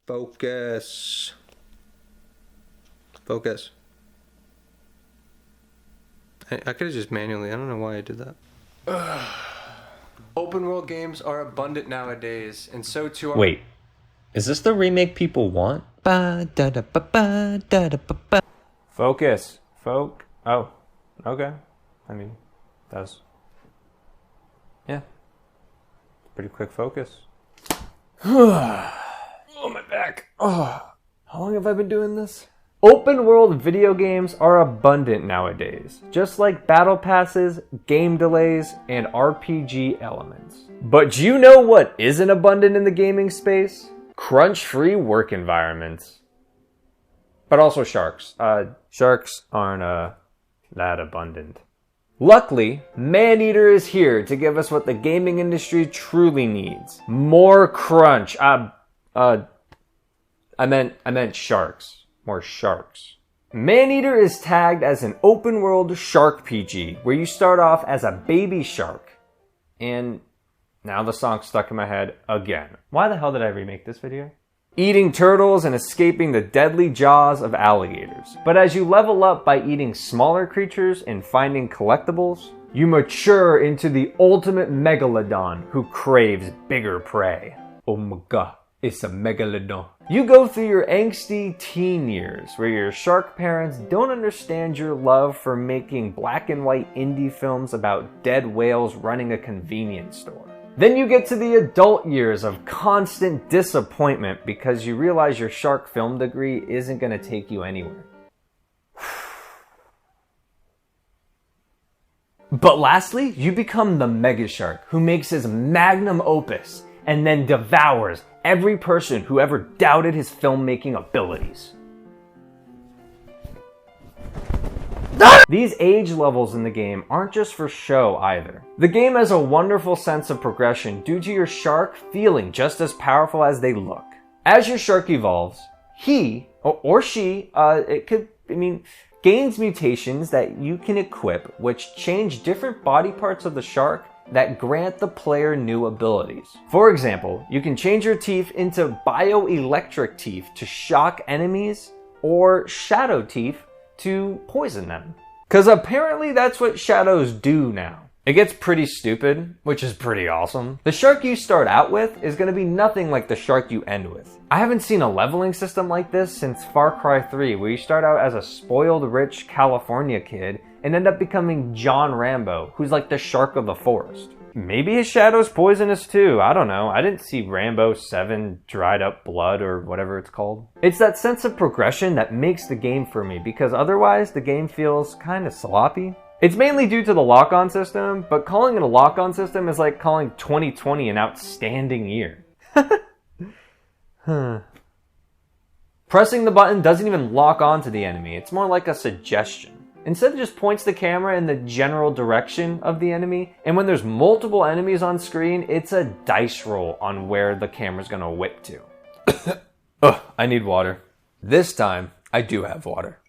Focus. Focus. I could have just manually. I don't know why I did that. Open world games are abundant nowadays, and so too are... Wait, is this the remake people want? Focus. Oh, okay. I mean, that's... Yeah. Pretty quick focus. Oh, my back. Oh, how long have I been doing this? Open world video games are abundant nowadays, just like battle passes, game delays, and RPG elements. But do you know what isn't abundant in the gaming space? Crunch-free work environments. But also sharks. Sharks aren't that abundant. Luckily, Maneater is here to give us what the gaming industry truly needs. More crunch. I meant sharks. More sharks. Maneater is tagged as an open world shark PG, where you start off as a baby shark. And now the song's stuck in my head again. Why the hell did I remake this video? Eating turtles and escaping the deadly jaws of alligators. But as you level up by eating smaller creatures and finding collectibles, you mature into the ultimate megalodon who craves bigger prey. Oh my god, it's a megalodon. You go through your angsty teen years where your shark parents don't understand your love for making black and white indie films about dead whales running a convenience store. Then you get to the adult years of constant disappointment because you realize your shark film degree isn't going to take you anywhere. But lastly, you become the mega shark who makes his magnum opus and then devours every person who ever doubted his filmmaking abilities. These age levels in the game aren't just for show either. The game has a wonderful sense of progression due to your shark feeling just as powerful as they look. As your shark evolves, he or she, gains mutations that you can equip, which change different body parts of the shark that grant the player new abilities. For example, you can change your teeth into bioelectric teeth to shock enemies, or shadow teeth to poison them. Cause apparently that's what shadows do now. It gets pretty stupid, which is pretty awesome. The shark you start out with is gonna be nothing like the shark you end with. I haven't seen a leveling system like this since Far Cry 3, where you start out as a spoiled rich California kid and end up becoming John Rambo, who's like the shark of the forest. Maybe his shadow's poisonous too, I don't know. I didn't see Rambo 7 dried up blood or whatever it's called. It's that sense of progression that makes the game for me, because otherwise the game feels kinda sloppy. It's mainly due to the lock-on system, but calling it a lock-on system is like calling 2020 an outstanding year. Pressing the button doesn't even lock onto the enemy, it's more like a suggestion. Instead, it just points the camera in the general direction of the enemy, and when there's multiple enemies on screen, it's a dice roll on where the camera's gonna whip to. Ugh, I need water. This time, I do have water.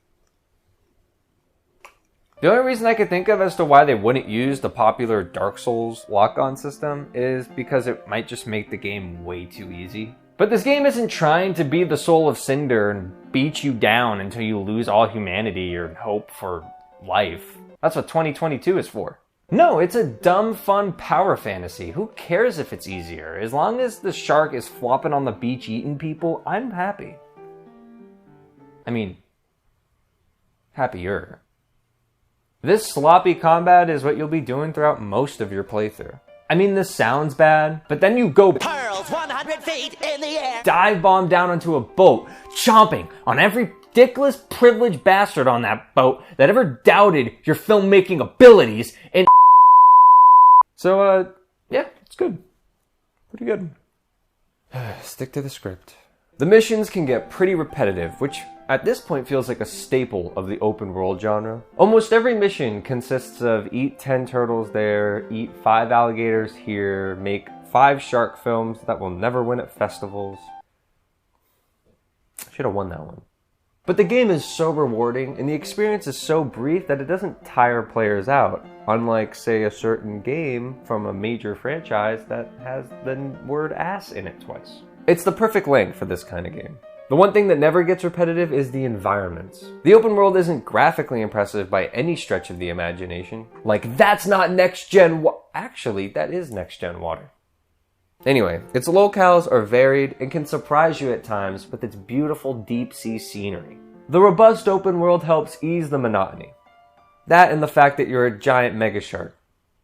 The only reason I could think of as to why they wouldn't use the popular Dark Souls lock-on system is because it might just make the game way too easy. But this game isn't trying to be the Soul of Cinder and beat you down until you lose all humanity or hope for life. That's what 2022 is for. No, it's a dumb, fun power fantasy. Who cares if it's easier? As long as the shark is flopping on the beach eating people, I'm happy. I mean, happier. This sloppy combat is what you'll be doing throughout most of your playthrough. I mean, this sounds bad, but then you go Pearls 100 feet in the air. Dive bomb down onto a boat, chomping on every dickless privileged bastard on that boat that ever doubted your filmmaking abilities, and so, yeah, it's good. Pretty good. Stick to the script. The missions can get pretty repetitive, which at this point feels like a staple of the open world genre. Almost every mission consists of eat 10 turtles there, eat 5 alligators here, make 5 shark films that will never win at festivals. I should have won that one. But the game is so rewarding and the experience is so brief that it doesn't tire players out, unlike, say, a certain game from a major franchise that has the word ass in it twice. It's the perfect length for this kind of game. The one thing that never gets repetitive is the environments. The open world isn't graphically impressive by any stretch of the imagination. Like, that's not next-gen Actually, that is next-gen water. Anyway, its locales are varied and can surprise you at times with its beautiful deep-sea scenery. The robust open world helps ease the monotony. That and the fact that you're a giant mega shark.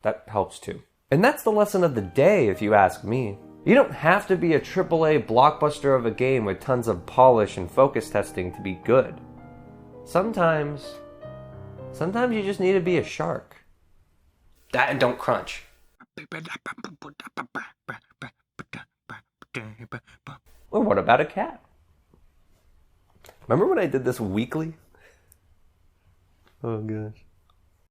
That helps too. And that's the lesson of the day, if you ask me. You don't have to be a AAA blockbuster of a game with tons of polish and focus testing to be good. Sometimes you just need to be a shark. That and don't crunch. Or what about a cat? Remember when I did this weekly? Oh gosh.